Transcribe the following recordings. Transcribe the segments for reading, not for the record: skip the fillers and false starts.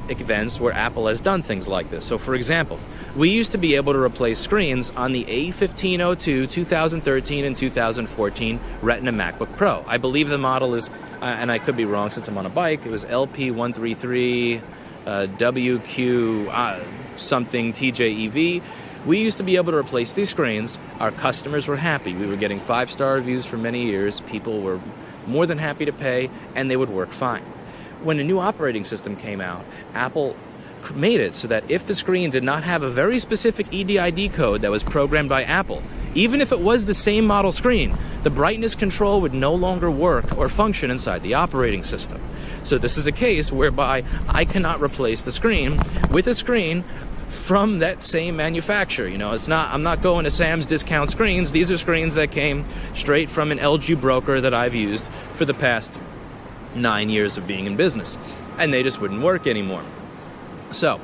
events where Apple has done things like this. So for example, we used to be able to replace screens on the A1502, 2013, and 2014 Retina MacBook Pro. I believe the model is, and I could be wrong since I'm on a bike, it was LP133 WQ something TJEV. We used to be able to replace these screens. Our customers were happy. We were getting 5-star reviews for many years. People were more than happy to pay, and they would work fine. When a new operating system came out, Apple made it so that if the screen did not have a very specific EDID code that was programmed by Apple, even if it was the same model screen, the brightness control would no longer work or function inside the operating system. So this is a case whereby I cannot replace the screen with a screen from that same manufacturer. You know, I'm not going to Sam's Discount Screens. These are screens that came straight from an LG broker that I've used for the past 9 years of being in business, and they just wouldn't work anymore. So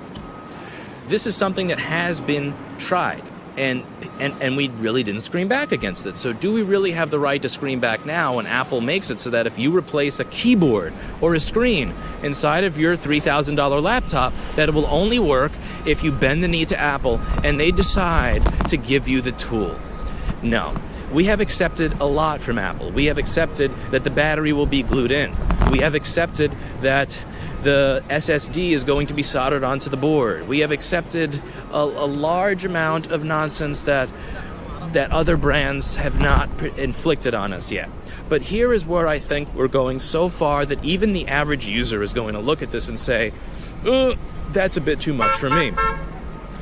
this is something that has been tried, and we really didn't scream back against it. So do we really have the right to scream back now when Apple makes it so that if you replace a keyboard or a screen inside of your $3,000 laptop, that it will only work if you bend the knee to Apple and they decide to give you the tool? No. We have accepted a lot from Apple. We have accepted that the battery will be glued in. We have accepted that the SSD is going to be soldered onto the board. We have accepted a large amount of nonsense that other brands have not inflicted on us yet. But here is where I think we're going so far that even the average user is going to look at this and say, that's a bit too much for me.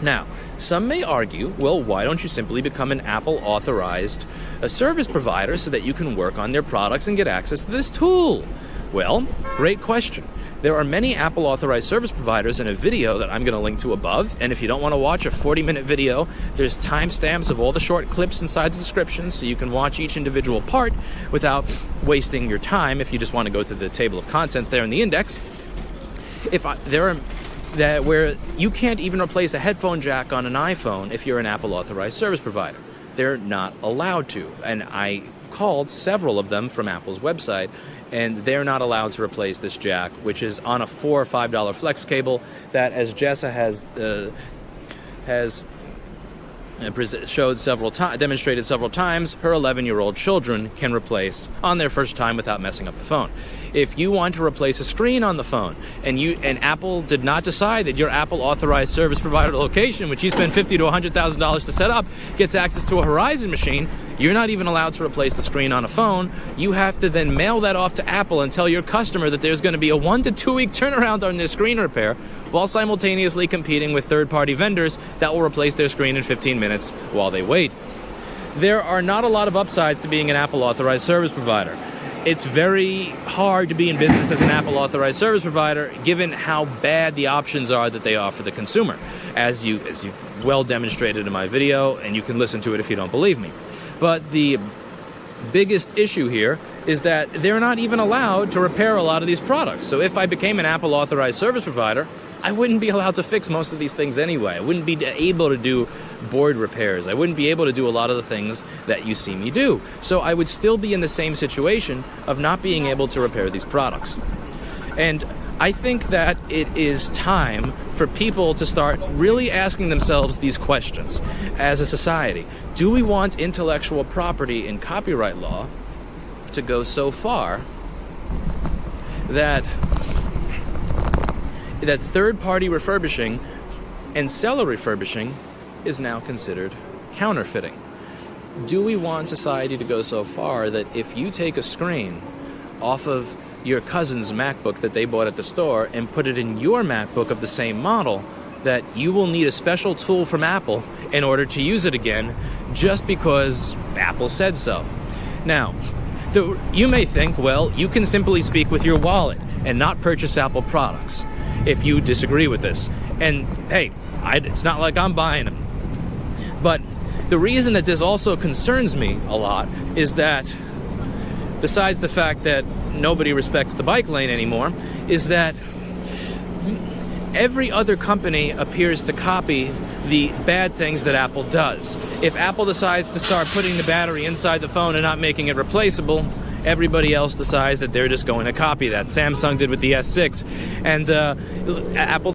Now, some may argue, well, why don't you simply become an Apple authorized service provider so that you can work on their products and get access to this tool? Well, great question. There are many Apple authorized service providers in a video that I'm going to link to above, and if you don't want to watch a 40-minute video, there's timestamps of all the short clips inside the description so you can watch each individual part without wasting your time if you just want to go to the table of contents there in the index. Where you can't even replace a headphone jack on an iPhone if you're an Apple authorized service provider. They're not allowed to, and I called several of them from Apple's website, and they're not allowed to replace this jack, which is on a $4 or $5 flex cable that, as Jessa has demonstrated several times, her 11-year-old children can replace on their first time without messing up the phone. If you want to replace a screen on the phone and Apple did not decide that your Apple authorized service provider location, which you spend $50,000 to $100,000 to set up, gets access to a Horizon machine, you're not even allowed to replace the screen on a phone. You have to then mail that off to Apple and tell your customer that there's going to be a 1 to 2 week turnaround on their screen repair, while simultaneously competing with third-party vendors that will replace their screen in 15 minutes while they wait. There are not a lot of upsides to being an Apple authorized service provider. It's very hard to be in business as an Apple authorized service provider given how bad the options are that they offer the consumer, as you well demonstrated in my video, and you can listen to it if you don't believe me. But the biggest issue here is that they're not even allowed to repair a lot of these products. So if I became an Apple authorized service provider, I wouldn't be allowed to fix most of these things anyway. I wouldn't be able to do board repairs. I wouldn't be able to do a lot of the things that you see me do. So I would still be in the same situation of not being able to repair these products. And I think that it is time for people to start really asking themselves these questions as a society. Do we want intellectual property and copyright law to go so far that third-party refurbishing and seller refurbishing is now considered counterfeiting? Do we want society to go so far that if you take a screen off of your cousin's MacBook that they bought at the store and put it in your MacBook of the same model, that you will need a special tool from Apple in order to use it again just because Apple said so? Now, you may think, well, you can simply speak with your wallet and not purchase Apple products if you disagree with this. And hey, it's not like I'm buying them. But the reason that this also concerns me a lot is that, besides the fact that nobody respects the bike lane anymore, is that every other company appears to copy the bad things that Apple does. If Apple decides to start putting the battery inside the phone and not making it replaceable, everybody else decides that they're just going to copy that. Samsung did with the S6, and Apple